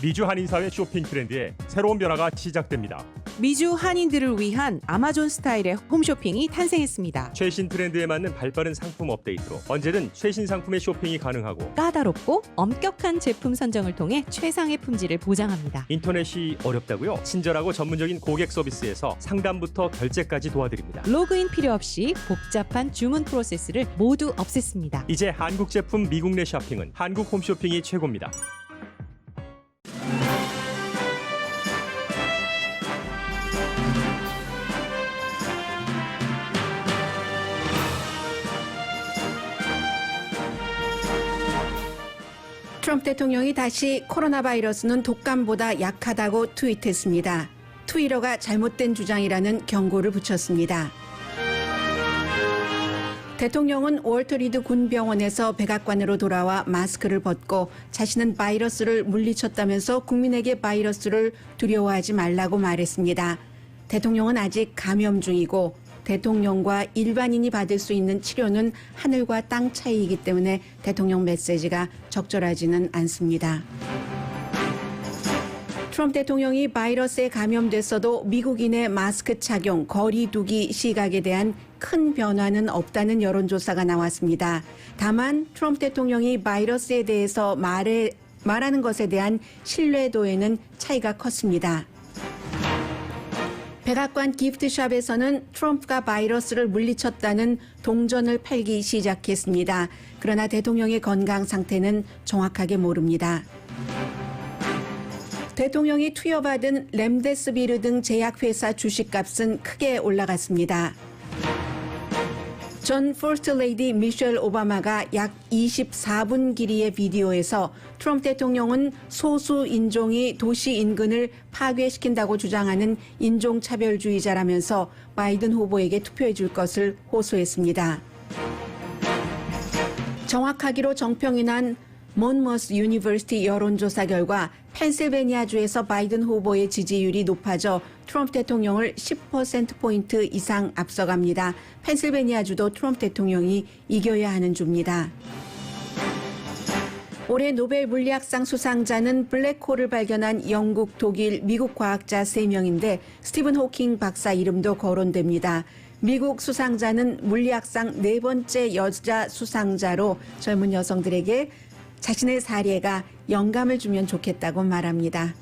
미주 한인사회 쇼핑 트렌드에 새로운 변화가 시작됩니다. 미주 한인들을 위한 아마존 스타일의 홈쇼핑이 탄생했습니다. 최신 트렌드에 맞는 발빠른 상품 업데이트로 언제든 최신 상품의 쇼핑이 가능하고 까다롭고 엄격한 제품 선정을 통해 최상의 품질을 보장합니다. 인터넷이 어렵다고요? 친절하고 전문적인 고객 서비스에서 상담부터 결제까지 도와드립니다. 로그인 필요 없이 복잡한 주문 프로세스를 모두 없앴습니다. 이제 한국 제품 미국 내 쇼핑은 한국 홈쇼핑이 최고입니다. 트럼프 대통령이 다시 코로나 바이러스는 독감보다 약하다고 트윗했습니다. 트위터가 잘못된 주장이라는 경고를 붙였습니다. 대통령은 월터 리드 군병원에서 백악관으로 돌아와 마스크를 벗고 자신은 바이러스를 물리쳤다면서 국민에게 바이러스를 두려워하지 말라고 말했습니다. 대통령은 아직 감염 중이고 대통령과 일반인이 받을 수 있는 치료는 하늘과 땅 차이이기 때문에 대통령 메시지가 적절하지는 않습니다. 트럼프 대통령이 바이러스에 감염됐어도 미국인의 마스크 착용, 거리 두기 시각에 대한 큰 변화는 없다는 여론조사가 나왔습니다. 다만 트럼프 대통령이 바이러스에 대해서 말하는 것에 대한 신뢰도에는 차이가 컸습니다. 백악관 기프트샵에서는 트럼프가 바이러스를 물리쳤다는 동전을 팔기 시작했습니다. 그러나 대통령의 건강 상태는 정확하게 모릅니다. 대통령이 투여받은 렘데스비르 등 제약회사 주식값은 크게 올라갔습니다. 전 퍼스트 레이디 미셸 오바마가 약 24분 길이의 비디오에서 트럼프 대통령은 소수 인종이 도시 인근을 파괴시킨다고 주장하는 인종차별주의자라면서 바이든 후보에게 투표해 줄 것을 호소했습니다. 정확하기로 정평이 난 몬머스 유니버시티 여론조사 결과 펜실베니아주에서 바이든 후보의 지지율이 높아져 트럼프 대통령을 10%포인트 이상 앞서갑니다. 펜실베니아주도 트럼프 대통령이 이겨야 하는 주입니다. 올해 노벨 물리학상 수상자는 블랙홀을 발견한 영국, 독일, 미국 과학자 3명인데 스티븐 호킹 박사 이름도 거론됩니다. 미국 수상자는 물리학상 4번째 여자 수상자로 젊은 여성들에게 자신의 사례가 영감을 주면 좋겠다고 말합니다.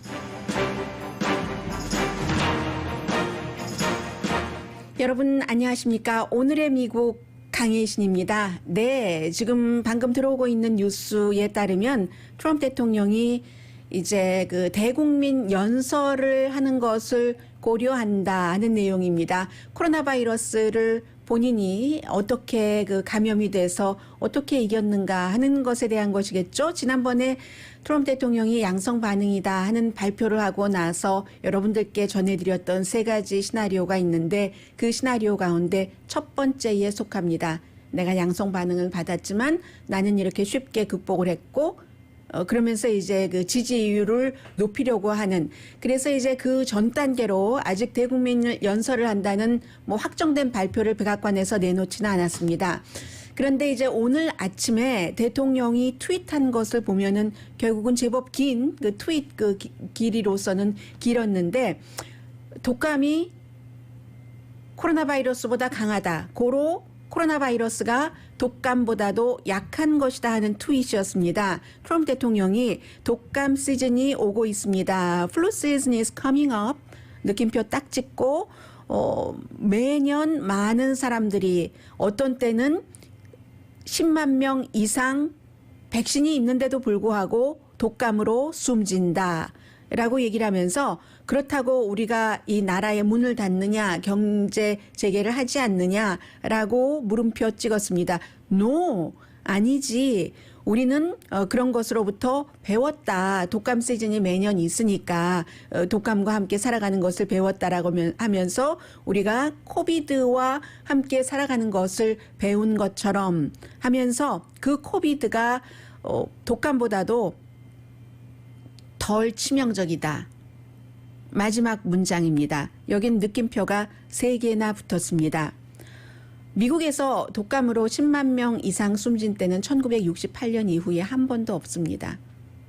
여러분 안녕하십니까? 오늘의 미국 강혜신입니다. 네, 지금 방금 들어오고 있는 뉴스에 따르면 트럼프 대통령이 이제 그 대국민 연설을 하는 것을 고려한다 하는 내용입니다. 코로나 바이러스를 본인이 어떻게 그 감염이 돼서 어떻게 이겼는가 하는 것에 대한 것이겠죠. 지난번에 트럼프 대통령이 양성 반응이다 하는 발표를 하고 나서 여러분들께 전해드렸던 3가지 시나리오가 있는데 그 시나리오 가운데 첫 번째에 속합니다. 내가 양성 반응을 받았지만 나는 이렇게 쉽게 극복을 했고 그러면서 이제 그 지지율을 높이려고 하는, 그래서 이제 그 전 단계로 아직 대국민 연설을 한다는 뭐 확정된 발표를 백악관에서 내놓지는 않았습니다. 그런데 이제 오늘 아침에 대통령이 트윗한 것을 보면은 결국은 제법 긴 그 트윗 그 길이로서는 길었는데 독감이 코로나 바이러스보다 강하다. 고로 코로나 바이러스가 독감보다도 약한 것이다 하는 트윗이었습니다. 트럼프 대통령이 독감 시즌이 오고 있습니다. Flu season is coming up. 느낌표 딱 찍고 매년 많은 사람들이 어떤 때는 10만 명 이상 백신이 있는데도 불구하고 독감으로 숨진다. 라고 얘기를 하면서 그렇다고 우리가 이 나라의 문을 닫느냐, 경제 재개를 하지 않느냐라고 물음표 찍었습니다. No, 아니지. 우리는 그런 것으로부터 배웠다. 독감 시즌이 매년 있으니까 독감과 함께 살아가는 것을 배웠다라고 하면서 우리가 코비드와 함께 살아가는 것을 배운 것처럼 하면서 그 코비드가 독감보다도 덜 치명적이다. 마지막 문장입니다. 여긴 느낌표가 3개나 붙었습니다. 미국에서 독감으로 10만 명 이상 숨진 때는 1968년 이후에 한 번도 없습니다.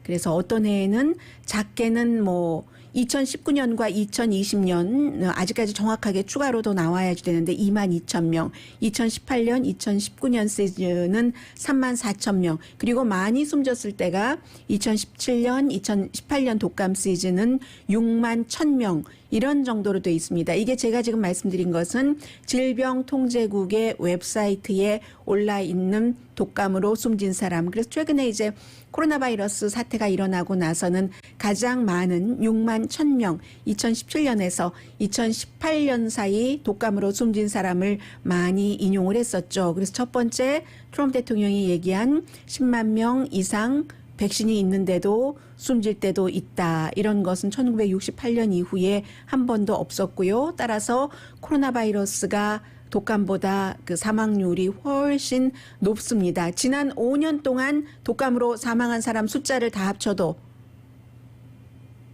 그래서 어떤 해에는 작게는 뭐 2019년과 2020년 아직까지 정확하게 추가로 더 나와야지 되는데 22,000명, 2018년, 2019년 시즌은 34,000명, 그리고 많이 숨졌을 때가 2017년, 2018년 독감 시즌은 61,000명 이런 정도로 돼 있습니다. 이게 제가 지금 말씀드린 것은 질병통제국의 웹사이트에 올라 있는 독감으로 숨진 사람. 그래서 최근에 이제 코로나 바이러스 사태가 일어나고 나서는 가장 많은 61,000명, 2017년에서 2018년 사이 독감으로 숨진 사람을 많이 인용을 했었죠. 그래서 첫 번째 트럼프 대통령이 얘기한 10만 명 이상 백신이 있는데도 숨질 때도 있다. 이런 것은 1968년 이후에 한 번도 없었고요. 따라서 코로나 바이러스가 독감보다 그 사망률이 훨씬 높습니다. 지난 5년 동안 독감으로 사망한 사람 숫자를 다 합쳐도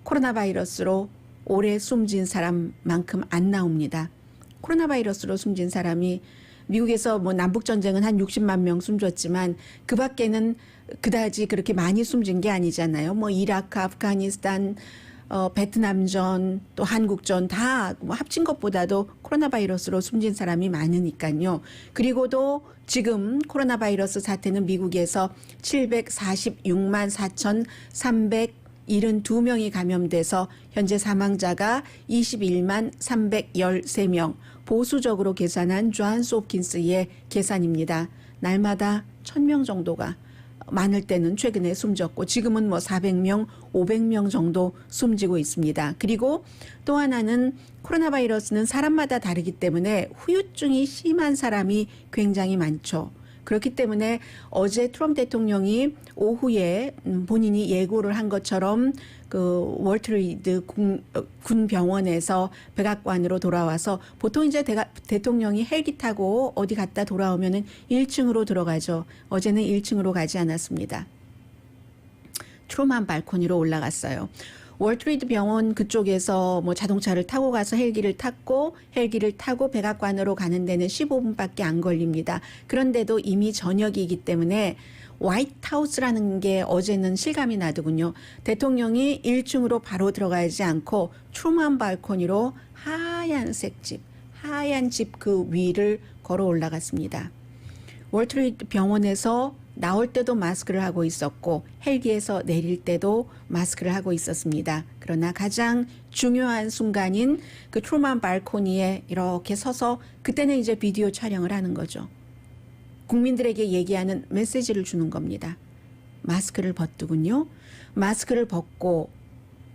코로나 바이러스로 올해 숨진 사람만큼 안 나옵니다. 코로나 바이러스로 숨진 사람이 미국에서 뭐 남북 전쟁은 한 60만 명 숨졌지만 그 밖에는 그다지 그렇게 많이 숨진 게 아니잖아요. 뭐 이라크, 아프가니스탄, 베트남전, 또 한국전 다 뭐 합친 것보다도 코로나 바이러스로 숨진 사람이 많으니까요. 그리고도 지금 코로나 바이러스 사태는 미국에서 746만 4,372명이 감염돼서 현재 사망자가 21만 313명. 보수적으로 계산한 존스 홉킨스의 계산입니다. 날마다 1,000명 정도가 많을 때는 최근에 숨졌고 지금은 뭐 400명, 500명 정도 숨지고 있습니다. 그리고 또 하나는 코로나 바이러스는 사람마다 다르기 때문에 후유증이 심한 사람이 굉장히 많죠. 그렇기 때문에 어제 트럼프 대통령이 오후에 본인이 예고를 한 것처럼 그 월트 리드 군 병원에서 백악관으로 돌아와서 보통 이제 대통령이 헬기 타고 어디 갔다 돌아오면은 1층으로 들어가죠. 어제는 1층으로 가지 않았습니다. 트루만 발코니로 올라갔어요. 월트리드 병원 그쪽에서 뭐 자동차를 타고 가서 헬기를 타고 백악관으로 가는 데는 15분밖에 안 걸립니다. 그런데도 이미 저녁이기 때문에 화이트하우스라는 게 어제는 실감이 나더군요. 대통령이 1층으로 바로 들어가지 않고 트루만 발코니로 하얀색 집, 하얀 집 그 위를 걸어 올라갔습니다. 월트리드 병원에서 나올 때도 마스크를 하고 있었고 헬기에서 내릴 때도 마스크를 하고 있었습니다. 그러나 가장 중요한 순간인 그 트루만 발코니에 이렇게 서서 그때는 이제 비디오 촬영을 하는 거죠. 국민들에게 얘기하는 메시지를 주는 겁니다. 마스크를 벗더군요. 마스크를 벗고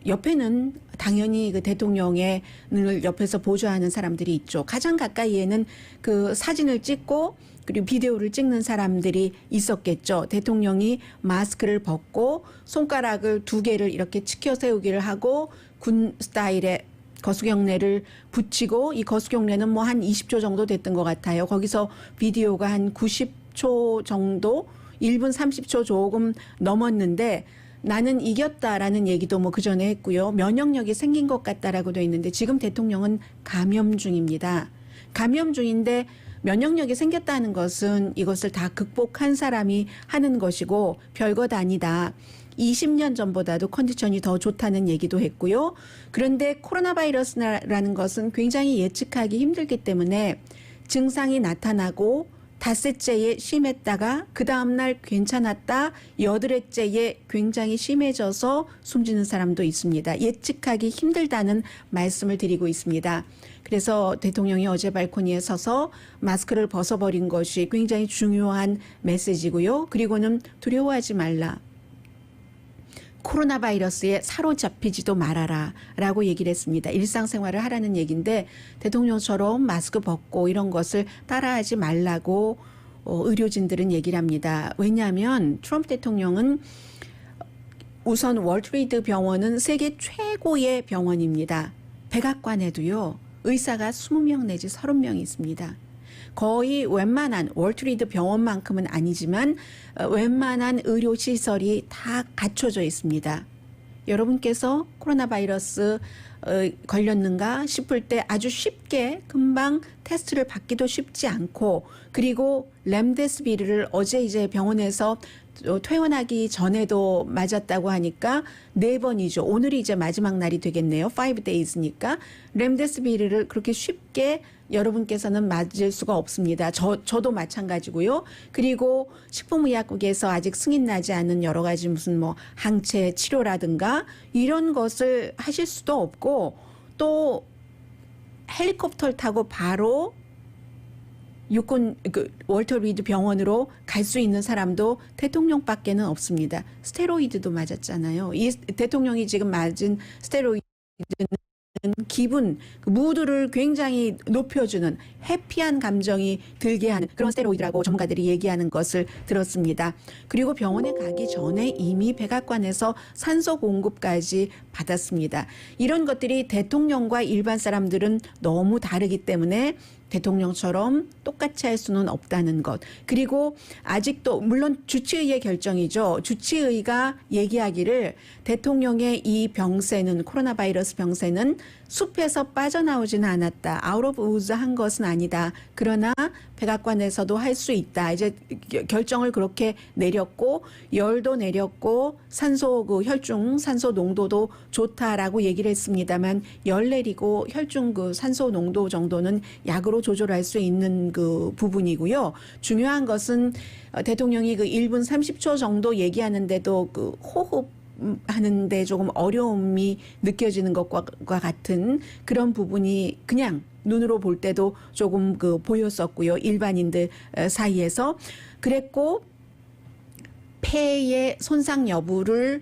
옆에는 당연히 그 대통령의 을 옆에서 보좌하는 사람들이 있죠. 가장 가까이에는 그 사진을 찍고 그리고 비디오를 찍는 사람들이 있었겠죠. 대통령이 마스크를 벗고 손가락을 2개를 이렇게 치켜 세우기를 하고 군 스타일의 거수경례를 붙이고 이 거수경례는 뭐 한 20초 정도 됐던 것 같아요. 거기서 비디오가 한 90초 정도, 1분 30초 조금 넘었는데 나는 이겼다라는 얘기도 뭐 그전에 했고요. 면역력이 생긴 것 같다라고 돼 있는데 지금 대통령은 감염 중입니다. 감염 중인데 면역력이 생겼다는 것은 이것을 다 극복한 사람이 하는 것이고 별것 아니다. 20년 전보다도 컨디션이 더 좋다는 얘기도 했고요. 그런데 코로나 바이러스라는 것은 굉장히 예측하기 힘들기 때문에 증상이 나타나고 닷새째에 심했다가 그 다음날 괜찮았다 8회째에 굉장히 심해져서 숨지는 사람도 있습니다. 예측하기 힘들다는 말씀을 드리고 있습니다. 그래서 대통령이 어제 발코니에 서서 마스크를 벗어버린 것이 굉장히 중요한 메시지고요. 그리고는 두려워하지 말라. 코로나 바이러스에 사로잡히지도 말아라 라고 얘기를 했습니다. 일상생활을 하라는 얘기인데 대통령처럼 마스크 벗고 이런 것을 따라하지 말라고 의료진들은 얘기를 합니다. 왜냐하면 트럼프 대통령은 우선 월트리드 병원은 세계 최고의 병원입니다. 백악관에도요. 의사가 20명 내지 30명이 있습니다. 거의 웬만한 월트리드 병원만큼은 아니지만 웬만한 의료시설이 다 갖춰져 있습니다. 여러분께서 코로나 바이러스 걸렸는가 싶을 때 아주 쉽게 금방 테스트를 받기도 쉽지 않고, 그리고 렘데스비르를 어제 이제 병원에서 퇴원하기 전에도 맞았다고 하니까 4번이죠. 오늘이 이제 마지막 날이 되겠네요. 5days니까 렘데스비르를 그렇게 쉽게 여러분께서는 맞을 수가 없습니다. 저도 마찬가지고요. 그리고 식품의약국에서 아직 승인 나지 않은 여러 가지 무슨 뭐 항체 치료라든가 이런 것을 하실 수도 없고, 또 헬리콥터를 타고 바로 육군 월터 리드 병원으로 갈 수 있는 사람도 대통령밖에는 없습니다. 스테로이드도 맞았잖아요. 이 대통령이 지금 맞은 스테로이드는 기분, 무드를 굉장히 높여주는 해피한 감정이 들게 하는 그런 스테로이드라고 전문가들이 얘기하는 것을 들었습니다. 그리고 병원에 가기 전에 이미 백악관에서 산소 공급까지 받았습니다. 이런 것들이 대통령과 일반 사람들은 너무 다르기 때문에 대통령처럼 똑같이 할 수는 없다는 것. 그리고 아직도 물론 주치의의 결정이죠. 주치의가 얘기하기를 대통령의 이 병세는, 코로나 바이러스 병세는 숲에서 빠져나오지는 않았다. 아웃 오브 우즈 한 것은 아니다. 그러나 백악관에서도 할 수 있다. 이제 결정을 그렇게 내렸고, 열도 내렸고, 혈중 산소 농도도 좋다라고 얘기를 했습니다만, 열 내리고 혈중 산소 농도 정도는 약으로 조절할 수 있는 부분이고요. 중요한 것은 대통령이 1분 30초 정도 얘기하는데도 호흡 하는데 조금 어려움이 느껴지는 것과 같은 그런 부분이 그냥 눈으로 볼 때도 조금 보였었고요. 일반인들 사이에서. 그랬고, 폐의 손상 여부를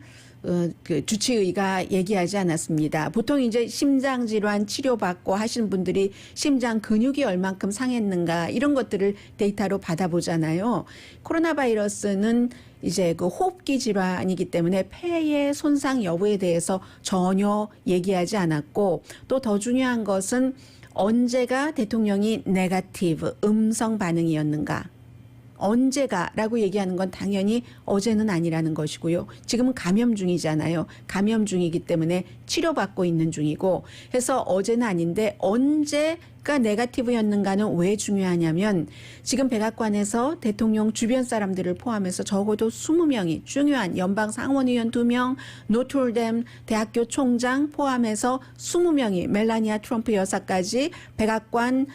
주치의가 얘기하지 않았습니다. 보통 이제 심장 질환 치료받고 하시는 분들이 심장 근육이 얼만큼 상했는가 이런 것들을 데이터로 받아보잖아요. 코로나 바이러스는 이제 호흡기 질환이기 때문에 폐의 손상 여부에 대해서 전혀 얘기하지 않았고, 또 더 중요한 것은 언제가 대통령이 네거티브 음성 반응이었는가. 언제가라고 얘기하는 건 당연히 어제는 아니라는 것이고요. 지금은 감염 중이잖아요. 감염 중이기 때문에 치료받고 있는 중이고 해서 어제는 아닌데, 언제가 네거티브였는가는 왜 중요하냐면, 지금 백악관에서 대통령 주변 사람들을 포함해서 적어도 20명이, 중요한 연방 상원의원 2명, 노트르담 대학교 총장 포함해서 20명이, 멜라니아 트럼프 여사까지 백악관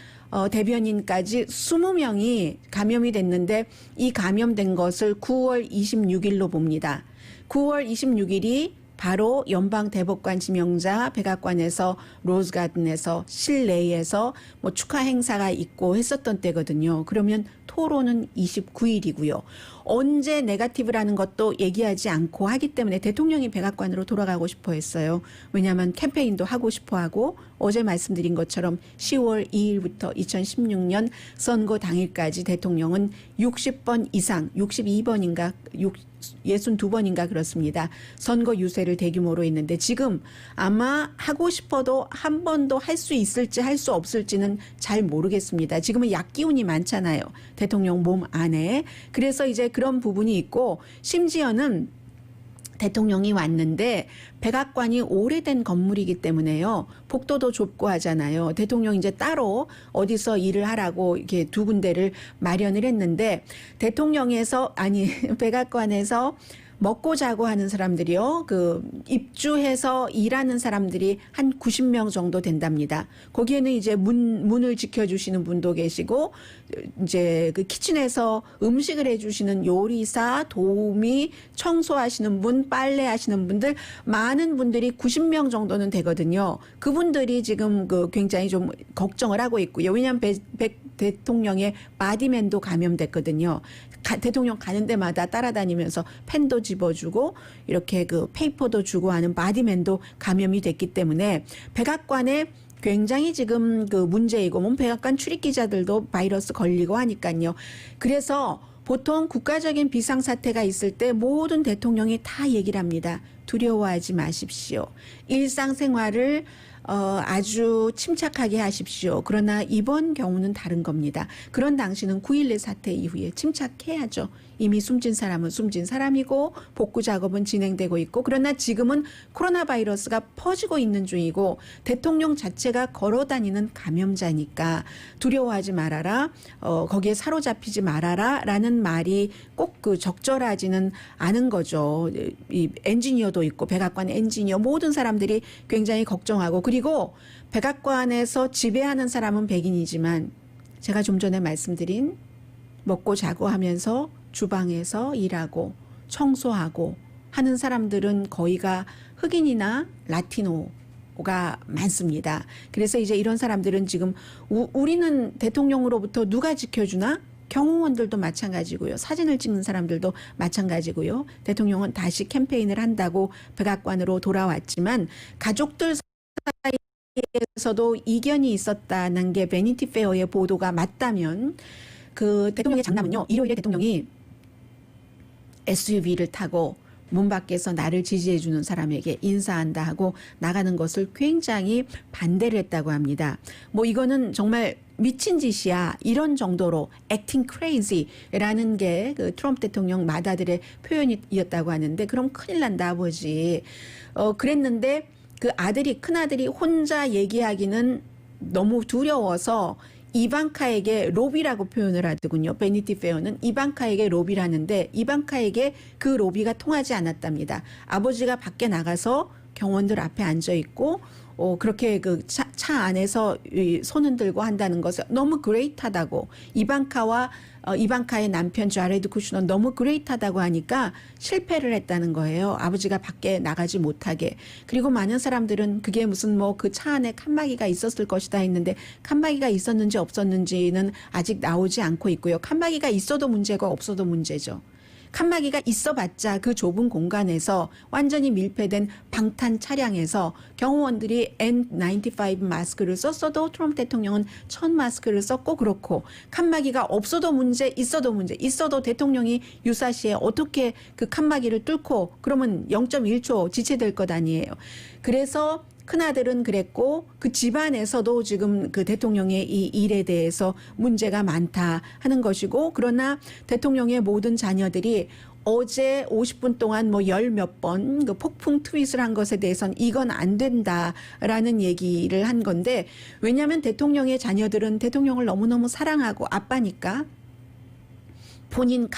대변인까지 20명이 감염이 됐는데, 이 감염된 것을 9월 26일로 봅니다. 9월 26일이 바로 연방 대법관 지명자 백악관에서 로즈가든에서 실내에서 뭐 축하 행사가 있고 했었던 때거든요. 그러면 토론은 29일이고요. 언제 네거티브라는 것도 얘기하지 않고 하기 때문에 대통령이 백악관으로 돌아가고 싶어 했어요. 왜냐하면 캠페인도 하고 싶어 하고, 어제 말씀드린 것처럼 10월 2일부터 2016년 선거 당일까지 대통령은 60번 이상, 62번인가 62번인가 그렇습니다. 선거 유세를 대규모로 했는데, 지금 아마 하고 싶어도 한 번도 할 수 있을지 할 수 없을지는 잘 모르겠습니다. 지금은 약기운이 많잖아요. 대통령 몸 안에. 그래서 이제 그런 부분이 있고, 심지어는 대통령이 왔는데 백악관이 오래된 건물이기 때문에요. 복도도 좁고 하잖아요. 대통령 이제 따로 어디서 일을 하라고 이렇게 2군데를 마련을 했는데, 백악관에서 먹고 자고 하는 사람들이요. 입주해서 일하는 사람들이 한 90명 정도 된답니다. 거기에는 이제 문을 지켜주시는 분도 계시고, 이제 키친에서 음식을 해주시는 요리사, 도우미, 청소하시는 분, 빨래하시는 분들, 많은 분들이 90명 정도는 되거든요. 그분들이 지금 굉장히 좀 걱정을 하고 있고요. 왜냐하면 대통령의 바디맨도 감염됐거든요. 대통령 가는 데마다 따라다니면서 펜도 집어주고 이렇게 페이퍼도 주고 하는 바디맨도 감염이 됐기 때문에 백악관에 굉장히 지금 문제이고, 백악관 출입 기자들도 바이러스 걸리고 하니까요. 그래서 보통 국가적인 비상사태가 있을 때 모든 대통령이 다 얘기를 합니다. 두려워하지 마십시오. 일상생활을 아주 침착하게 하십시오. 그러나 이번 경우는 다른 겁니다. 그런 당시는 9.11 사태 이후에 침착해야죠. 이미 숨진 사람은 숨진 사람이고 복구 작업은 진행되고 있고, 그러나 지금은 코로나 바이러스가 퍼지고 있는 중이고 대통령 자체가 걸어다니는 감염자니까 두려워하지 말아라, 거기에 사로잡히지 말아라 라는 말이 꼭 그 적절하지는 않은 거죠. 이 엔지니어도 있고 백악관 엔지니어 모든 사람들이 굉장히 걱정하고, 그리고 백악관에서 지배하는 사람은 백인이지만 제가 좀 전에 말씀드린 먹고 자고 하면서 주방에서 일하고 청소하고 하는 사람들은 거의가 흑인이나 라티노가 많습니다. 그래서 이제 이런 사람들은 지금 우리는 대통령으로부터 누가 지켜주나? 경호원들도 마찬가지고요. 사진을 찍는 사람들도 마찬가지고요. 대통령은 다시 캠페인을 한다고 백악관으로 돌아왔지만 가족들 사이에서도 이견이 있었다는 게 베니티 페어의 보도가 맞다면, 그 대통령의 장남은요, 일요일에 대통령이 SUV를 타고 문 밖에서 나를 지지해주는 사람에게 인사한다 하고 나가는 것을 굉장히 반대를 했다고 합니다. 뭐 이거는 정말 미친 짓이야, 이런 정도로 acting crazy라는 게 그 트럼프 대통령 맏아들의 표현이었다고 하는데, 그럼 큰일 난다 아버지. 그랬는데 그 아들이, 큰아들이 혼자 얘기하기는 너무 두려워서 이방카에게 로비라고 표현을 하더군요. 베니티 페어는 이방카에게 로비를 하는데 이방카에게 그 로비가 통하지 않았답니다. 아버지가 밖에 나가서 경호원들 앞에 앉아 있고 그렇게 그 차 안에서 손 흔들고 한다는 것은 너무 그레이트하다고, 이방카의 남편 자레드 쿠슈너는 너무 그레이트하다고 하니까 실패를 했다는 거예요. 아버지가 밖에 나가지 못하게. 그리고 많은 사람들은 그게 무슨 뭐 그 차 안에 칸막이가 있었을 것이다 했는데 칸막이가 있었는지 없었는지는 아직 나오지 않고 있고요. 칸막이가 있어도 문제고 없어도 문제죠. 칸막이가 있어봤자 그 좁은 공간에서 완전히 밀폐된 방탄 차량에서 경호원들이 N95 마스크를 썼어도 트럼프 대통령은 천 마스크를 썼고, 그렇고 칸막이가 없어도 문제, 있어도 문제, 있어도 대통령이 유사시에 어떻게 그 칸막이를 뚫고 그러면 0.1초 지체될 것 아니에요. 그래서 큰아들은 그랬고 그 집안에서도 지금 그 대통령의 이 일에 대해서 문제가 많다 하는 것이고, 그러나 대통령의 모든 자녀들이 어제 50분 동안 뭐 열 몇 번 그 폭풍 트윗을 한 것에 대해서는 이건 안 된다라는 얘기를 한 건데, 왜냐하면 대통령의 자녀들은 대통령을 너무너무 사랑하고 아빠니까 본인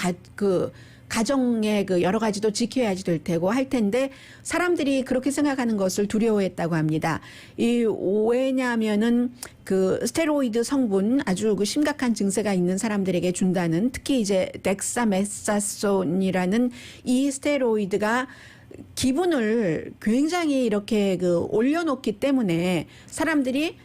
가정의 그 여러 가지도 지켜야지 될 테고 할 텐데, 사람들이 그렇게 생각하는 것을 두려워했다고 합니다. 왜냐하면은 그 스테로이드 성분 아주 그 심각한 증세가 있는 사람들에게 준다는, 특히 이제 덱사메사손이라는 이 스테로이드가 기분을 굉장히 이렇게 그 올려놓기 때문에 사람들이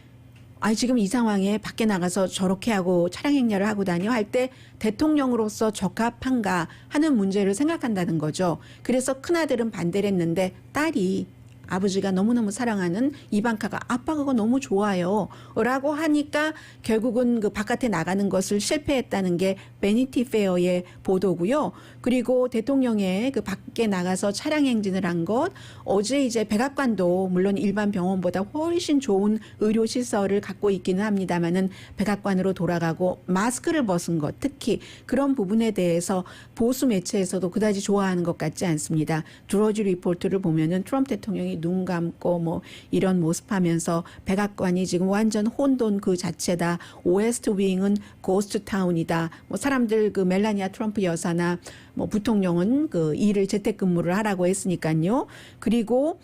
지금 이 상황에 밖에 나가서 저렇게 하고 차량 행렬을 하고 다녀 할 때 대통령으로서 적합한가 하는 문제를 생각한다는 거죠. 그래서 큰아들은 반대를 했는데 딸이, 아버지가 너무너무 사랑하는 이방카가 아빠 그거 너무 좋아요 라고 하니까 결국은 그 바깥에 나가는 것을 실패했다는 게 베니티 페어의 보도고요. 그리고 대통령의 그 밖에 나가서 차량 행진을 한 것, 어제 이제 백악관도 물론 일반 병원보다 훨씬 좋은 의료 시설을 갖고 있기는 합니다만은 백악관으로 돌아가고 마스크를 벗은 것, 특히 그런 부분에 대해서 보수 매체에서도 그다지 좋아하는 것 같지 않습니다. 드러지 리포트를 보면은 트럼프 대통령이 눈 감고 뭐 이런 모습하면서 백악관이 지금 완전 혼돈 그 자체다. 오웨스트 윙은 고스트 타운이다. 뭐 사람들 그 멜라니아 트럼프 여사나 뭐 부통령은 그 일을 재택근무를 하라고 했으니까요. 그리고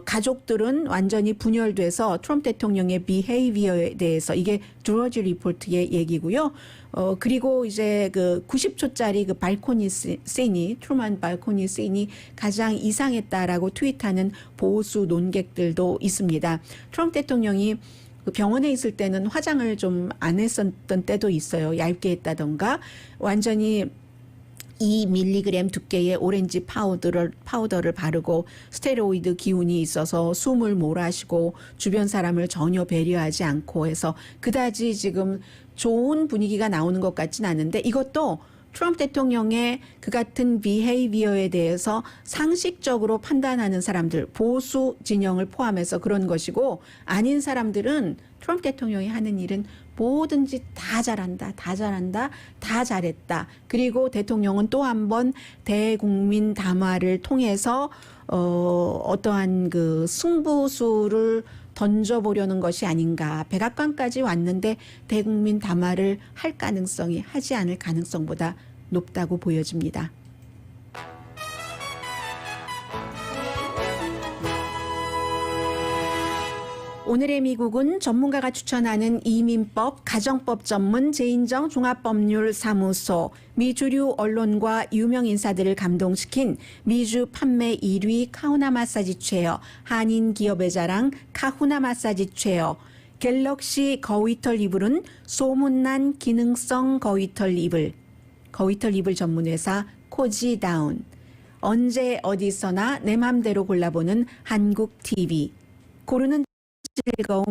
가족들은 완전히 분열돼서 트럼프 대통령의 비헤이비어에 대해서, 이게 드러지 리포트의 얘기고요. 그리고 이제 그 90초짜리 그 발코니 씬이, 트루만 발코니 씬이 가장 이상했다라고 트윗하는 보수 논객들도 있습니다. 트럼프 대통령이 그 병원에 있을 때는 화장을 좀 안 했었던 때도 있어요. 얇게 했다던가 완전히 2mg 두께의 오렌지 파우더를 바르고 스테로이드 기운이 있어서 숨을 몰아쉬고 주변 사람을 전혀 배려하지 않고 해서 그다지 지금 좋은 분위기가 나오는 것 같진 않은데, 이것도 트럼프 대통령의 그 같은 비헤이비어에 대해서 상식적으로 판단하는 사람들, 보수 진영을 포함해서 그런 것이고, 아닌 사람들은 트럼프 대통령이 하는 일은 뭐든지 다 잘한다, 다 잘한다, 다 잘했다. 그리고 대통령은 또 한 번 대국민 담화를 통해서 어떠한 그 승부수를 던져보려는 것이 아닌가. 백악관까지 왔는데 대국민 담화를 할 가능성이 하지 않을 가능성보다 높다고 보여집니다. 오늘의 미국은 전문가가 추천하는 이민법, 가정법 전문 제인정 종합법률사무소, 미주류 언론과 유명 인사들을 감동시킨 미주 판매 1위 카후나 마사지 체어, 한인 기업의 자랑 카후나 마사지 체어, 갤럭시 거위털 이불은 소문난 기능성 거위털 이불, 거위털 이불 전문회사 코지다운, 언제 어디서나 내 맘대로 골라보는 한국 TV, 고르는 즐거움,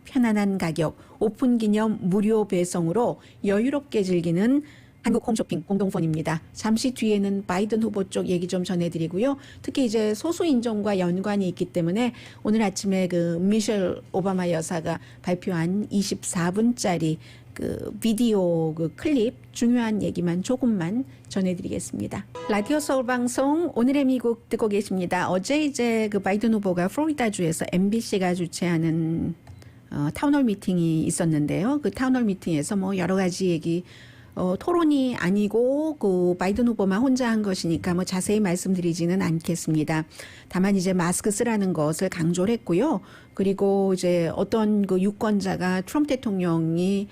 편안한 가격, 오픈 기념 무료 배송으로 여유롭게 즐기는 한국 홈쇼핑 공동폰입니다. 잠시 뒤에는 바이든 후보 쪽 얘기 좀 전해드리고요. 특히 이제 소수인종과 연관이 있기 때문에 오늘 아침에 그 미셸 오바마 여사가 발표한 24분짜리 그 비디오 그 클립 중요한 얘기만 조금만 전해드리겠습니다. 라디오 서울 방송 오늘의 미국 듣고 계십니다. 어제 이제 그 바이든 후보가 플로리다주에서 MBC가 주최하는 타운홀 미팅이 있었는데요. 그 타운홀 미팅에서 뭐 여러 가지 얘기 토론이 아니고 그 바이든 후보만 혼자 한 것이니까 뭐 자세히 말씀드리지는 않겠습니다. 다만 이제 마스크 쓰라는 것을 강조를 했고요. 그리고 이제 어떤 그 유권자가 트럼프 대통령이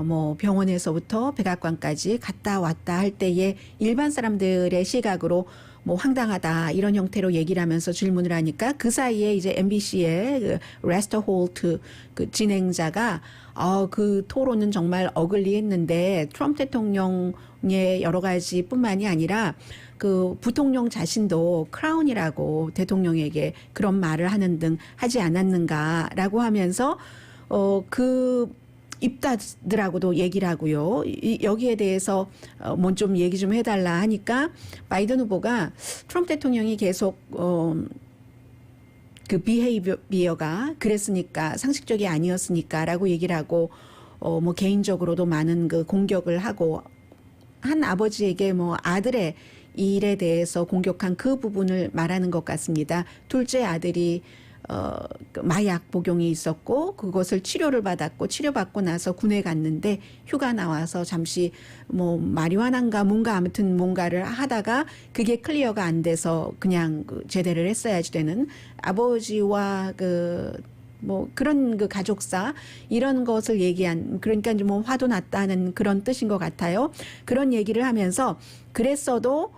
뭐 병원에서부터 백악관까지 갔다 왔다 할 때에 일반 사람들의 시각으로 뭐 황당하다 이런 형태로 얘기를 하면서 질문을 하니까 그 사이에 이제 MBC의 그 레스터 홀트 그 진행자가 그 토론은 정말 어글리했는데 트럼프 대통령의 여러 가지 뿐만이 아니라 그 부통령 자신도 크라운이라고 대통령에게 그런 말을 하는 등 하지 않았는가라고 하면서 그 입다들하고도 얘기를 하고요. 여기에 대해서 뭐 좀 얘기 좀 해달라 하니까 바이든 후보가 트럼프 대통령이 계속 그 비헤이비어가 그랬으니까 상식적이 아니었으니까라고 얘기를 하고 뭐 개인적으로도 많은 그 공격을 하고 한 아버지에게 뭐 아들의 일에 대해서 공격한 그 부분을 말하는 것 같습니다. 둘째 아들이 마약 복용이 있었고 그것을 치료를 받았고 치료받고 나서 군에 갔는데 휴가 나와서 잠시 뭐 마리화나인가 뭔가 아무튼 뭔가를 하다가 그게 클리어가 안 돼서 그냥 제대를 했어야지 되는 아버지와 뭐 그런 그 가족사 이런 것을 얘기한 그러니까 뭐 화도 났다는 그런 뜻인 것 같아요. 그런 얘기를 하면서 그랬어도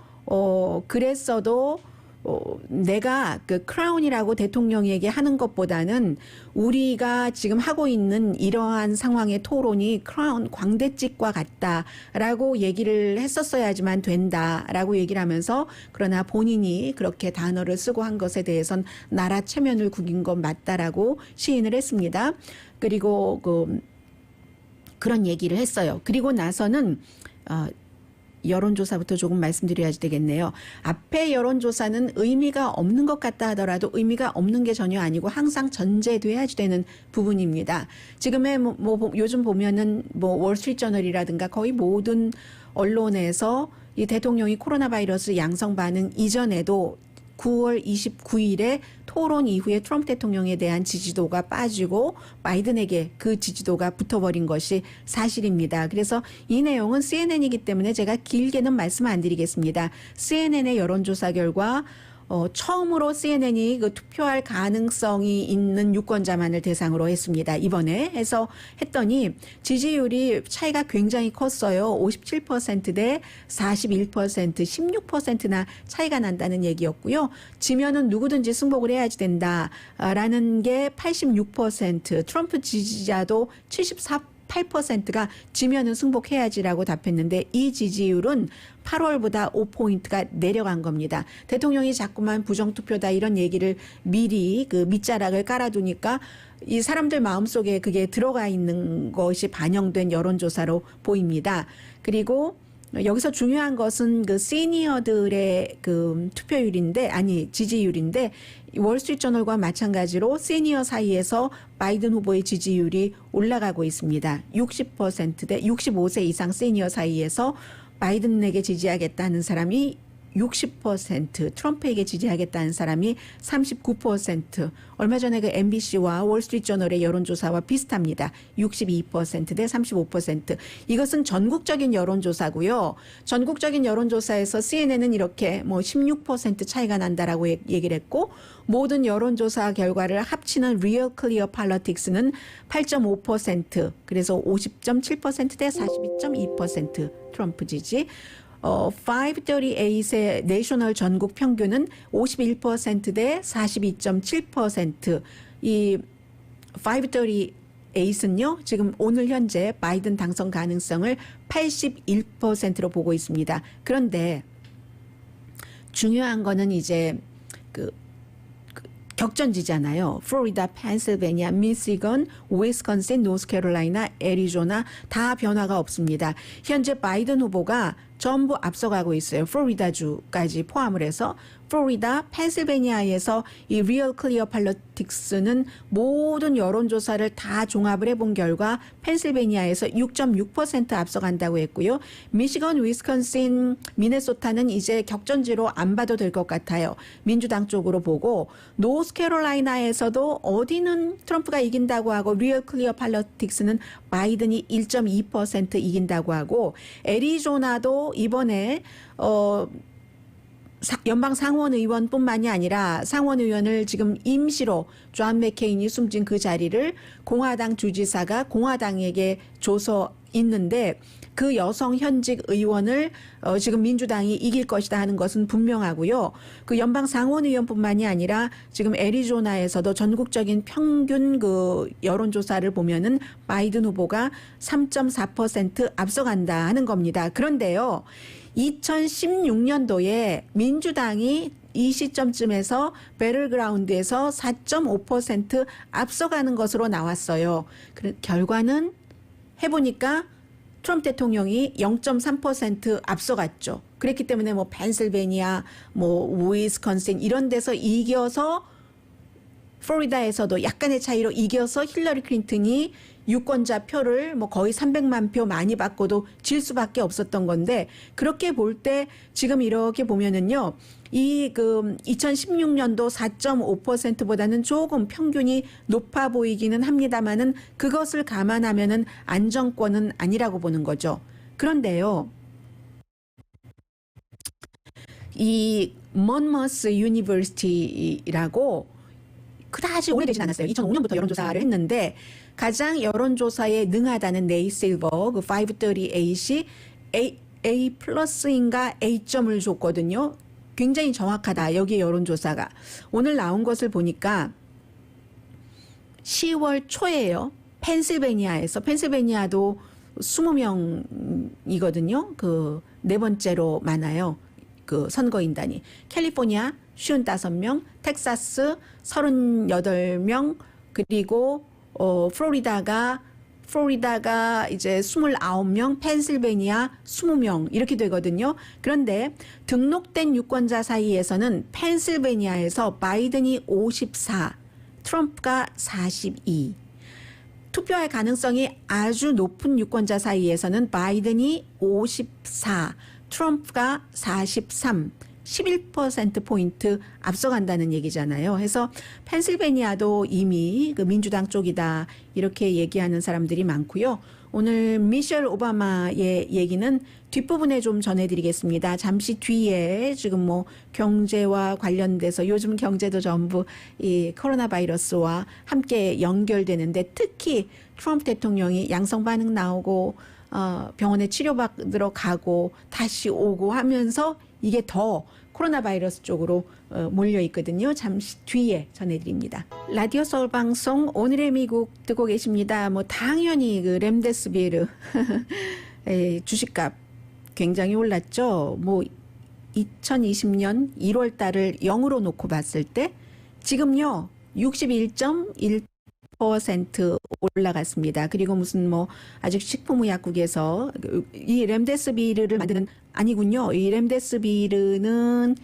내가 그 크라운이라고 대통령에게 하는 것보다는 우리가 지금 하고 있는 이러한 상황의 토론이 크라운 광대찍과 같다라고 얘기를 했었어야지만 된다라고 얘기를 하면서 그러나 본인이 그렇게 단어를 쓰고 한 것에 대해선 나라 체면을 구긴 건 맞다라고 시인을 했습니다. 그리고 그런 얘기를 했어요. 그리고 나서는 여론조사부터 조금 말씀드려야 되겠네요. 앞에 여론조사는 의미가 없는 것 같다 하더라도 의미가 없는 게 전혀 아니고 항상 전제돼야지 되는 부분입니다. 지금의 뭐 요즘 보면은 뭐 월스트리트저널이라든가 거의 모든 언론에서 이 대통령이 코로나 바이러스 양성 반응 이전에도 9월 29일에 토론 이후에 트럼프 대통령에 대한 지지도가 빠지고 바이든에게 그 지지도가 붙어버린 것이 사실입니다. 그래서 이 내용은 CNN이기 때문에 제가 길게는 말씀 안 드리겠습니다. CNN의 여론조사 결과 처음으로 CNN이 그 투표할 가능성이 있는 유권자만을 대상으로 했습니다. 이번에 해서 했더니 지지율이 차이가 굉장히 컸어요. 57% 대 41%, 16%나 차이가 난다는 얘기였고요. 지면은 누구든지 승복을 해야지 된다라는 게 86%, 트럼프 지지자도 8%가 지면은 승복해야지라고 답했는데 이 지지율은 8월보다 5포인트가 내려간 겁니다. 대통령이 자꾸만 부정투표다 이런 얘기를 미리 그 밑자락을 깔아두니까 이 사람들 마음속에 그게 들어가 있는 것이 반영된 여론조사로 보입니다. 그리고 여기서 중요한 것은 그 시니어들의 그 투표율인데, 아니 지지율인데, 월스트리트저널과 마찬가지로 시니어 사이에서 바이든 후보의 지지율이 올라가고 있습니다. 60%대 65세 이상 시니어 사이에서 바이든에게 지지하겠다는 사람이 60%, 트럼프에게 지지하겠다는 사람이 39%. 얼마 전에 그 MBC와 월스트리트저널의 여론조사와 비슷합니다. 62%대 35%. 이것은 전국적인 여론조사고요. 전국적인 여론조사에서 CNN은 이렇게 뭐 16% 차이가 난다라고 얘기를 했고, 모든 여론조사 결과를 합치는 Real Clear Politics는 8.5%, 그래서 50.7%대 42.2% 트럼프 지지. 538의 내셔널 전국 평균은 51%대 42.7%. 이 538은요, 지금 오늘 현재 바이든 당선 가능성을 81%로 보고 있습니다. 그런데 중요한 거는 이제 그 격전지잖아요. 플로리다, 펜실베니아, 미시건, 위스콘신, 노스캐롤라이나, 애리조나 다 변화가 없습니다. 현재 바이든 후보가 전부 앞서가고 있어요. 플로리다주까지 포함을 해서 플로리다, 펜실베니아에서 이 리얼 클리어 팔로틱스는 모든 여론조사를 다 종합을 해본 결과 펜실베니아에서 6.6% 앞서간다고 했고요. 미시건, 위스콘신, 미네소타는 이제 격전지로 안 봐도 될 것 같아요. 민주당 쪽으로 보고, 노스캐롤라이나에서도 어디는 트럼프가 이긴다고 하고 리얼 클리어 팔로틱스는 바이든이 1.2% 이긴다고 하고, 애리조나도 이번에 연방 상원의원뿐만이 아니라 상원의원을 지금 임시로 존 맥케인이 숨진 그 자리를 공화당 주지사가 공화당에게 줘서 있는데, 그 여성 현직 의원을 지금 민주당이 이길 것이다 하는 것은 분명하고요. 그 연방 상원의원뿐만이 아니라 지금 애리조나에서도 전국적인 평균 그 여론조사를 보면은 바이든 후보가 3.4% 앞서간다 하는 겁니다. 그런데요, 2016년도에 민주당이 이 시점쯤에서 배틀그라운드에서 4.5% 앞서가는 것으로 나왔어요. 결과는 해보니까 트럼프 대통령이 0.3% 앞서갔죠. 그랬기 때문에 뭐 펜실베니아, 뭐 위스콘신 이런 데서 이겨서, 플로리다에서도 약간의 차이로 이겨서 힐러리 클린턴이 유권자 표를 뭐 거의 300만 표 많이 받고도 질 수밖에 없었던 건데, 그렇게 볼 때 지금 이렇게 보면은요, 이 그 2016년도 4.5%보다는 조금 평균이 높아 보이기는 합니다만은 그것을 감안하면은 안정권은 아니라고 보는 거죠. 그런데요, 이 먼머스 유니버시티라고 그다지 오래되진 않았어요. 2005년부터 여론조사를 했는데 가장 여론조사에 능하다는 네이 실버 그 538이 A 플러스인가 A점을 줬거든요. 굉장히 정확하다. 여기 여론조사가. 오늘 나온 것을 보니까 10월 초에요. 펜실베니아도 20명이거든요. 그 네 번째로 많아요. 그 선거인단이. 캘리포니아 55명, 텍사스 38명, 그리고 플로리다가 이제 29명, 펜실베니아 20명 이렇게 되거든요. 그런데 등록된 유권자 사이에서는 펜실베니아에서 바이든이 54, 트럼프가 42. 투표할 가능성이 아주 높은 유권자 사이에서는 바이든이 54, 트럼프가 43, 11%포인트 앞서간다는 얘기잖아요. 그래서 펜실베니아도 이미 그 민주당 쪽이다 이렇게 얘기하는 사람들이 많고요. 오늘 미셸 오바마의 얘기는 뒷부분에 좀 전해드리겠습니다. 잠시 뒤에 지금 뭐 경제와 관련돼서 요즘 경제도 전부 이 코로나 바이러스와 함께 연결되는데, 특히 트럼프 대통령이 양성 반응 나오고 병원에 치료받으러 가고 다시 오고 하면서 이게 더 코로나 바이러스 쪽으로 몰려 있거든요. 잠시 뒤에 전해드립니다. 라디오 서울 방송 오늘의 미국 듣고 계십니다. 뭐 당연히 그 렘데스비르 주식값 굉장히 올랐죠. 뭐 2020년 1월 달을 0으로 놓고 봤을 때 지금요 61.1% 30% 올라갔습니다. 그리고 무슨 뭐 아직 식품의약국에서 이 렘데스비르를 만드는 아니군요. 이 렘데스비르는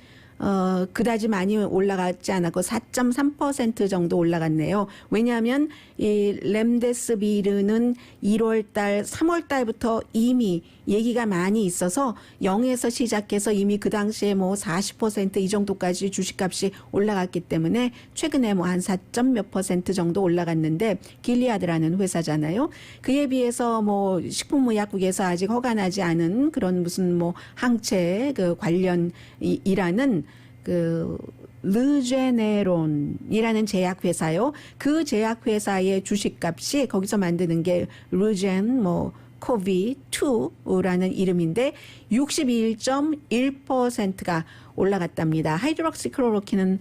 그다지 많이 올라갔지 않았고 4.3% 정도 올라갔네요. 왜냐하면 이 렘데스비르는 1월 달, 3월 달부터 이미 얘기가 많이 있어서 0에서 시작해서 이미 그 당시에 뭐 40% 이 정도까지 주식값이 올라갔기 때문에 최근에 뭐 한 4몇 % 정도 올라갔는데 길리아드라는 회사잖아요. 그에 비해서 뭐 식품의약국에서 아직 허가나지 않은 그런 무슨 뭐 항체 그 관련이라는 그 르제네론이라는 제약회사요. 그 제약회사의 주식값이 거기서 만드는 게 르젠 뭐 코비2라는 이름인데 61.1%가 올라갔답니다. 하이드록시클로로킨은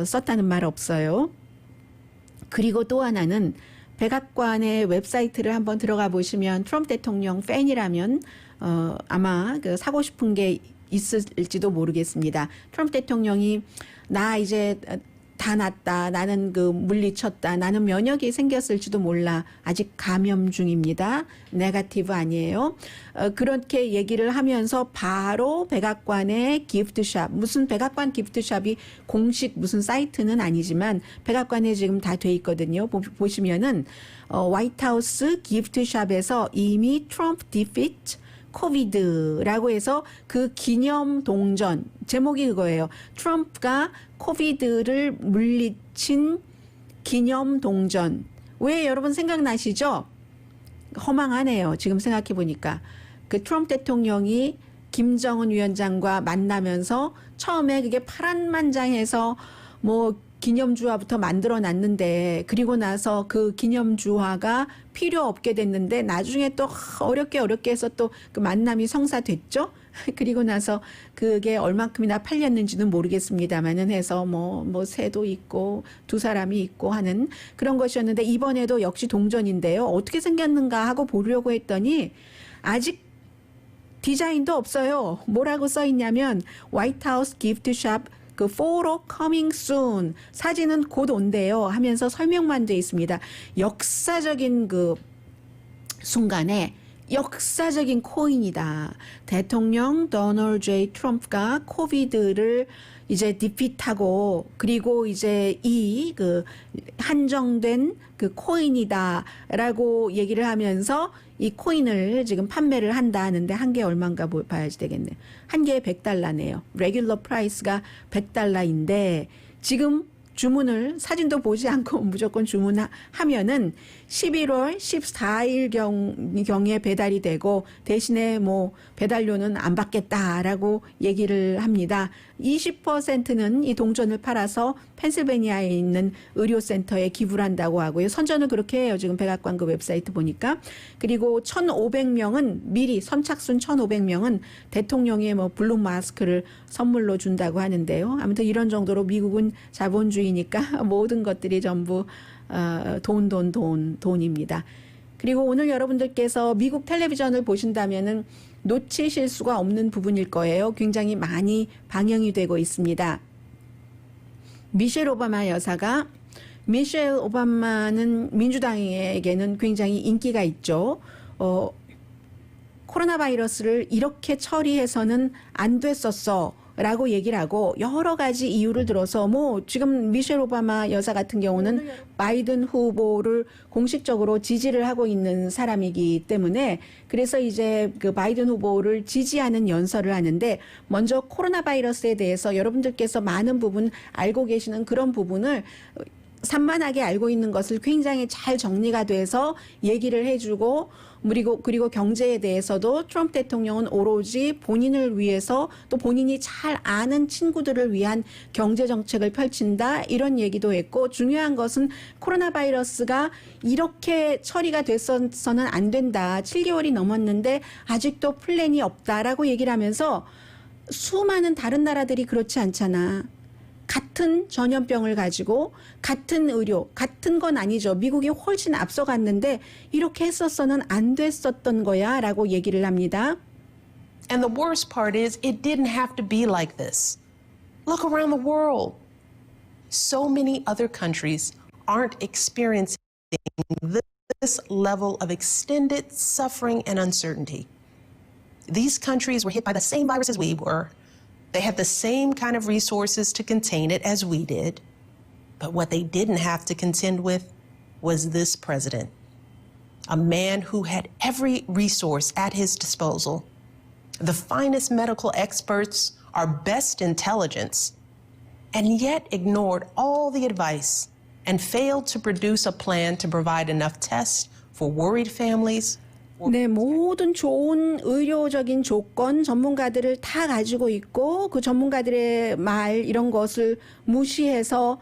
썼다는 말 없어요. 그리고 또 하나는 백악관의 웹사이트를 한번 들어가 보시면 트럼프 대통령 팬이라면 아마 그 사고 싶은 게 있을지도 모르겠습니다. 트럼프 대통령이 나 이제 다 났다. 나는 그 물리쳤다. 나는 면역이 생겼을지도 몰라. 아직 감염 중입니다. 네거티브 아니에요. 그렇게 얘기를 하면서 바로 백악관의 기프트샵, 무슨 백악관 기프트샵이 공식 무슨 사이트는 아니지만 백악관에 지금 다 돼 있거든요. 보시면은 화이트하우스 기프트샵에서 이미 트럼프 디피트 코비드라고 해서 그 기념 동전 제목이 그거예요. 트럼프가 코비드를 물리친 기념 동전. 왜 여러분 생각나시죠? 허망하네요. 지금 생각해 보니까 그 트럼프 대통령이 김정은 위원장과 만나면서 처음에 그게 파란만장해서 뭐 기념주화부터 만들어 놨는데 그리고 나서 그 기념주화가 필요 없게 됐는데 나중에 또 어렵게 해서 또 그 만남이 성사됐죠. 그리고 나서 그게 얼만큼이나 팔렸는지는 모르겠습니다만은 해서 뭐 새도 있고 두 사람이 있고 하는 그런 것이었는데 이번에도 역시 동전인데요. 어떻게 생겼는가 하고 보려고 했더니 아직 디자인도 없어요. 뭐라고 써 있냐면 화이트하우스 기프트샵 그 photo coming soon 사진은 곧 온대요 하면서 설명만 돼 있습니다. 역사적인 그 순간에 역사적인 코인이다. 대통령 도널드 J 트럼프가 코비드를 이제 디피트하고 그리고 이제 이 그 한정된 그 코인이다라고 얘기를 하면서 이 코인을 지금 판매를 한다 하는데 한 개 얼마인가 봐야지 되겠네. 한 개에 $100네요. 레귤러 프라이스가 $100인데 지금 주문을 사진도 보지 않고 무조건 주문하면은 11월 14일 경에 배달이 되고 대신에 뭐 배달료는 안 받겠다라고 얘기를 합니다. 20%는 이 동전을 팔아서 펜실베니아에 있는 의료센터에 기부를 한다고 하고요. 선전을 그렇게 해요. 지금 백악관 그 웹사이트 보니까. 그리고 1,500명은 미리 선착순 1,500명은 대통령의 뭐 블루 마스크를 선물로 준다고 하는데요. 아무튼 이런 정도로 미국은 자본주의니까 모든 것들이 전부 돈입니다. 그리고 오늘 여러분들께서 미국 텔레비전을 보신다면은 놓치실 수가 없는 부분일 거예요. 굉장히 많이 방영이 되고 있습니다. 미셸 오바마 여사가 미셸 오바마는 민주당에게는 굉장히 인기가 있죠. 코로나 바이러스를 이렇게 처리해서는 안 됐었어. 라고 얘기를 하고 여러 가지 이유를 들어서 뭐 지금 미셸 오바마 여사 같은 경우는 바이든 후보를 공식적으로 지지를 하고 있는 사람이기 때문에 그래서 이제 그 바이든 후보를 지지하는 연설을 하는데 먼저 코로나 바이러스에 대해서 여러분들께서 많은 부분 알고 계시는 그런 부분을 산만하게 알고 있는 것을 굉장히 잘 정리가 돼서 얘기를 해주고 그리고 경제에 대해서도 트럼프 대통령은 오로지 본인을 위해서 또 본인이 잘 아는 친구들을 위한 경제 정책을 펼친다 이런 얘기도 했고 중요한 것은 코로나 바이러스가 이렇게 처리가 됐어서는 안 된다. 7개월이 넘었는데 아직도 플랜이 없다라고 얘기를 하면서 수많은 다른 나라들이 그렇지 않잖아. 같은 전염병을 가지고 같은 의료, 같은 건 아니죠. 미국이 훨씬 앞서갔는데 이렇게 했었어는 안 됐었던 거야 라고 얘기를 합니다. And the worst part is it didn't have to be like this. Look around the world. So many other countries aren't experiencing this level of extended suffering and uncertainty. These countries were hit by the same virus as we were. They had the same kind of resources to contain it as we did. But what they didn't have to contend with was this president, a man who had every resource at his disposal, the finest medical experts, our best intelligence, and yet ignored all the advice and failed to produce a plan to provide enough tests for worried families. 네, 모든 좋은 의료적인 조건 전문가들을 다 가지고 있고 그 전문가들의 말 이런 것을 무시해서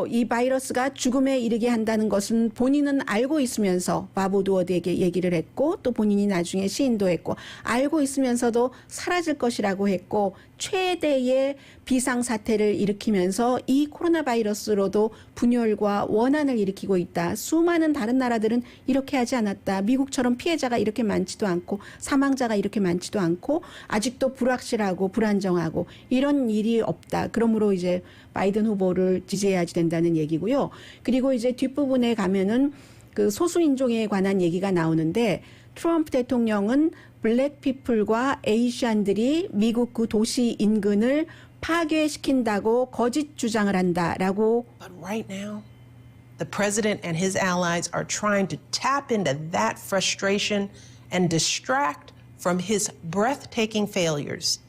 이 바이러스가 죽음에 이르게 한다는 것은 본인은 알고 있으면서 바보 두어드에게 얘기를 했고 또 본인이 나중에 시인도 했고 알고 있으면서도 사라질 것이라고 했고 최대의 비상사태를 일으키면서 이 코로나 바이러스로도 분열과 원한을 일으키고 있다. 수많은 다른 나라들은 이렇게 하지 않았다. 미국처럼 피해자가 이렇게 많지도 않고 사망자가 이렇게 많지도 않고 아직도 불확실하고 불안정하고 이런 일이 없다. 그러므로 이제 바이든 후보를 지지해야지 된다는 얘기고요. 그리고 이제 뒷부분에 가면은 그 소수인종에 관한 얘기가 나오는데 트럼프 대통령은 블랙피플과 에이시안들이 미국 그 도시 인근을 파괴시킨다고 거짓 주장을 한다라고. But right now, the president and his allies are trying to tap into that frustration and distract from his breathtaking failures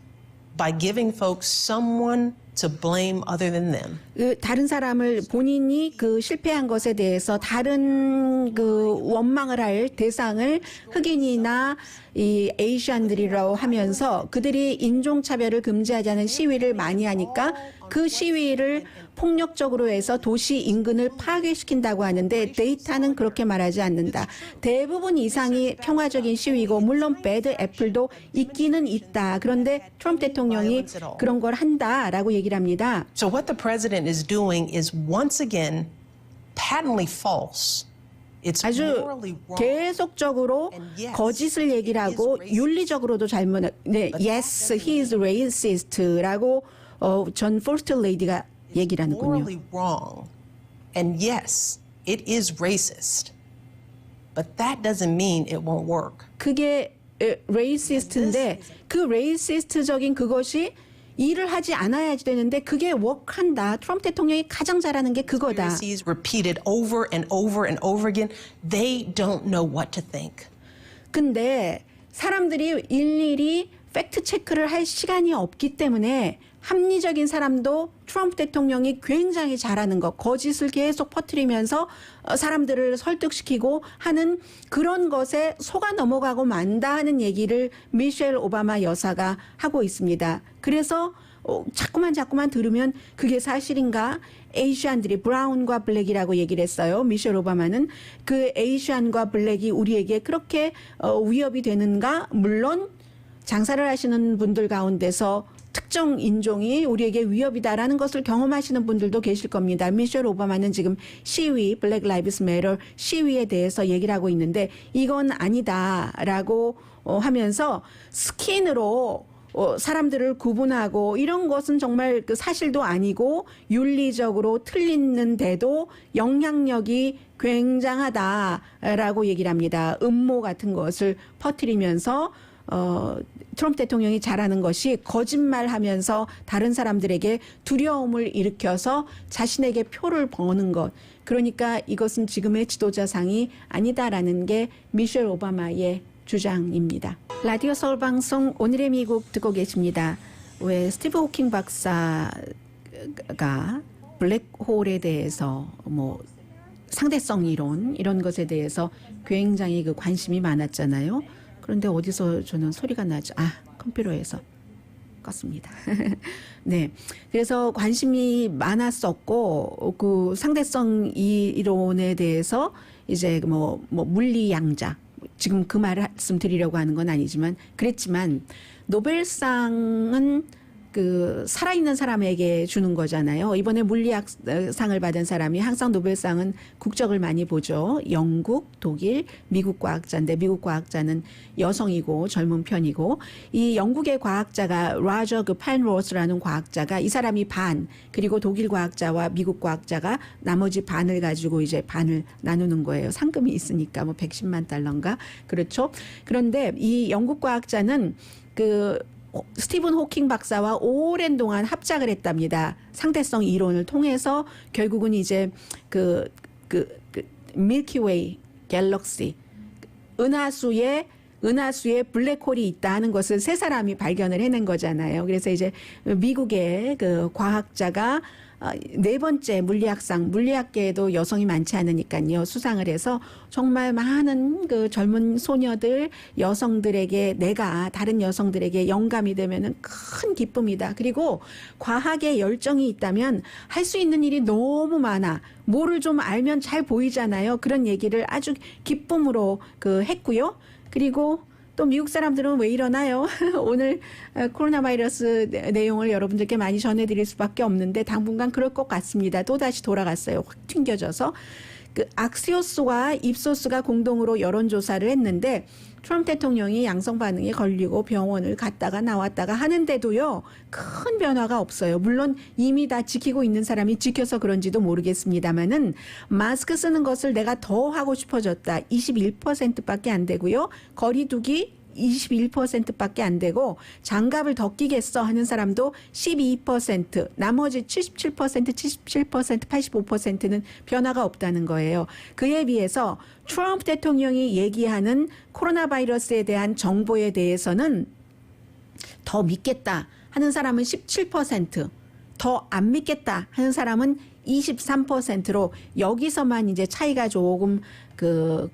by giving folks someone to blame other than them. 다른 사람을 본인이 그 실패한 것에 대해서 다른 그 원망을 할 대상을 흑인이나 이 에이시안들이라고 하면서 그들이 인종차별을 금지하자는 시위를 많이 하니까 그 시위를 폭력적으로 해서 도시 인근을 파괴시킨다고 하는데 데이터는 그렇게 말하지 않는다. 대부분 이상이 평화적인 시위고 물론 배드 애플도 있기는 있다. 그런데 트럼프 대통령이 그런 걸 한다라고 얘기를 합니다. So what the president is doing is once again patently false. It's 아주 morally wrong. 계속적으로 거짓을 얘기를 하고 윤리적으로도 잘못. 네, yes, he is racist라고 전 퍼스트 레이디가 얘기를 하는군요. Morally wrong. And yes, it is racist. But that doesn't mean it won't work. 그게 레이시스트인데 그 레이시스트적인 그것이 일을 하지 않아야지 되는데 그게 워크한다. 트럼프 대통령이 가장 잘하는 게 그거다. Conspiracies repeated over and over and over again. They don't know what to think. 근데 사람들이 일일이 팩트 체크를 할 시간이 없기 때문에 합리적인 사람도 트럼프 대통령이 굉장히 잘하는 것, 거짓을 계속 퍼뜨리면서 사람들을 설득시키고 하는 그런 것에 속아 넘어가고 만다 하는 얘기를 미셸 오바마 여사가 하고 있습니다. 그래서 자꾸만 들으면 그게 사실인가? 에이시안들이 브라운과 블랙이라고 얘기를 했어요. 미셸 오바마는 그 에이시안과 블랙이 우리에게 그렇게 위협이 되는가? 물론 장사를 하시는 분들 가운데서 특정 인종이 우리에게 위협이다라는 것을 경험하시는 분들도 계실 겁니다. 미셸 오바마는 지금 시위, 블랙 라이브스 매터 시위에 대해서 얘기를 하고 있는데 이건 아니다라고 하면서 스킨으로 사람들을 구분하고 이런 것은 정말 그 사실도 아니고 윤리적으로 틀리는데도 영향력이 굉장하다라고 얘기를 합니다. 음모 같은 것을 퍼뜨리면서 트럼프 대통령이 잘하는 것이 거짓말하면서 다른 사람들에게 두려움을 일으켜서 자신에게 표를 버는 것. 그러니까 이것은 지금의 지도자상이 아니다라는 게 미셸 오바마의 주장입니다. 라디오 서울 방송 오늘의 미국 듣고 계십니다. 왜 스티브 호킹 박사가 블랙홀에 대해서 상대성 이론 이런 것에 대해서 굉장히 그 관심이 많았잖아요. 그런데 어디서 저는 소리가 나죠. 컴퓨터에서 껐습니다. 네. 그래서 관심이 많았었고, 그 상대성 이론에 대해서 이제 물리양자, 지금 그 말을 말씀드리려고 하는 건 아니지만, 그랬지만, 노벨상은 그 살아있는 사람에게 주는 거잖아요. 이번에 물리학상을 받은 사람이 항상 노벨상은 국적을 많이 보죠. 영국, 독일, 미국 과학자인데 미국 과학자는 여성이고 젊은 편이고 이 영국의 과학자가 라저 그 펜로스라는 과학자가 이 사람이 반 그리고 독일 과학자와 미국 과학자가 나머지 반을 가지고 이제 반을 나누는 거예요. 상금이 있으니까 뭐 110만 달러인가 그렇죠. 그런데 이 영국 과학자는 그 스티븐 호킹 박사와 오랜 동안 합작을 했답니다. 상대성 이론을 통해서 결국은 이제 그 밀키웨이 갤럭시 은하수에 블랙홀이 있다 하는 것을 세 사람이 발견을 해낸 거잖아요. 그래서 이제 미국의 그 과학자가 네 번째 물리학계에도 여성이 많지 않으니까요. 수상을 해서 정말 많은 그 젊은 소녀들, 여성들에게 내가 다른 여성들에게 영감이 되면은 큰 기쁨이다. 그리고 과학에 열정이 있다면 할 수 있는 일이 너무 많아. 뭐를 좀 알면 잘 보이잖아요. 그런 얘기를 아주 기쁨으로 그 했고요. 그리고 또 미국 사람들은 왜 이러나요? 오늘 코로나 바이러스 내용을 여러분들께 많이 전해드릴 수밖에 없는데 당분간 그럴 것 같습니다. 또다시 돌아갔어요. 확 튕겨져서. 그 악시오스와 입소스가 공동으로 여론조사를 했는데 트럼프 대통령이 양성 반응에 걸리고 병원을 갔다가 나왔다가 하는데도요. 큰 변화가 없어요. 물론 이미 다 지키고 있는 사람이 지켜서 그런지도 모르겠습니다만은 마스크 쓰는 것을 내가 더 하고 싶어졌다. 21%밖에 안 되고요. 거리 두기 21%밖에 안 되고 장갑을 더 끼겠어 하는 사람도 12%, 나머지 77%, 85%는 변화가 없다는 거예요. 그에 비해서 트럼프 대통령이 얘기하는 코로나 바이러스에 대한 정보에 대해서는 더 믿겠다 하는 사람은 17%, 더 안 믿겠다 하는 사람은 23%로 여기서만 이제 차이가 조금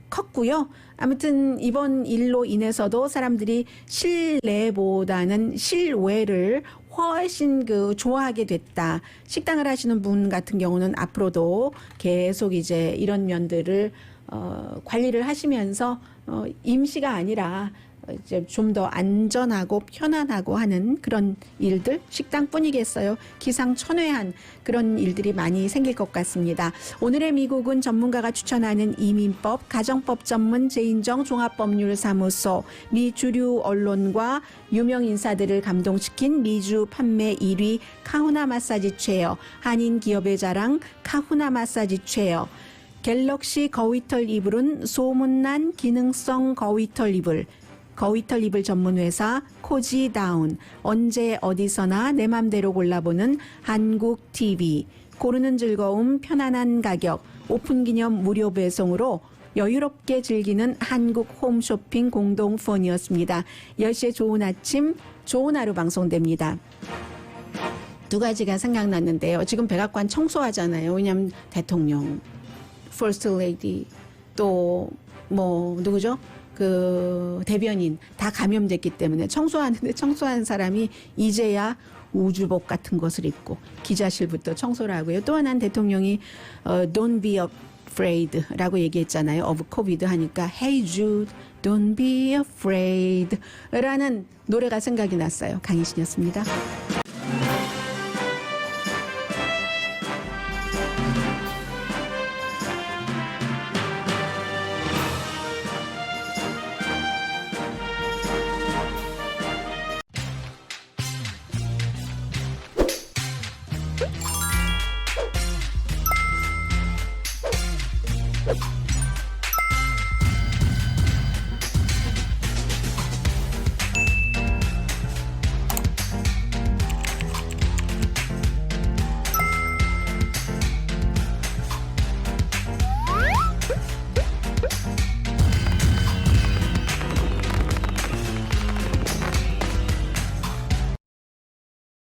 컸고요. 아무튼 이번 일로 인해서도 사람들이 실내보다는 실외를 훨씬 좋아하게 됐다. 식당을 하시는 분 같은 경우는 앞으로도 계속 이제 이런 면들을 관리를 하시면서 임시가 아니라 이제 좀 더 안전하고 편안하고 하는 그런 일들 식당뿐이겠어요. 기상천외한 그런 일들이 많이 생길 것 같습니다. 오늘의 미국은 전문가가 추천하는 이민법, 가정법 전문 제인정 종합법률사무소, 미 주류 언론과 유명 인사들을 감동시킨 미주 판매 1위 카후나 마사지 체어, 한인 기업의 자랑 카후나 마사지 체어, 갤럭시 거위털 이불은 소문난 기능성 거위털 이불 전문 회사 코지다운, 언제 어디서나 내 맘대로 골라보는 한국 TV, 고르는 즐거움 편안한 가격, 오픈 기념 무료 배송으로 여유롭게 즐기는 한국 홈쇼핑 공동폰이었습니다. 10시에 좋은 아침, 좋은 하루 방송됩니다. 두 가지가 생각났는데요. 지금 백악관 청소하잖아요. 왜냐하면 대통령, 퍼스트 레이디, 또 누구죠? 대변인 다 감염됐기 때문에 청소하는 사람이 이제야 우주복 같은 것을 입고 기자실부터 청소를 하고요. 또 하나는 대통령이 Don't be afraid 라고 얘기했잖아요. of COVID 하니까 Hey Jude, don't be afraid 라는 노래가 생각이 났어요. 강희신이었습니다. you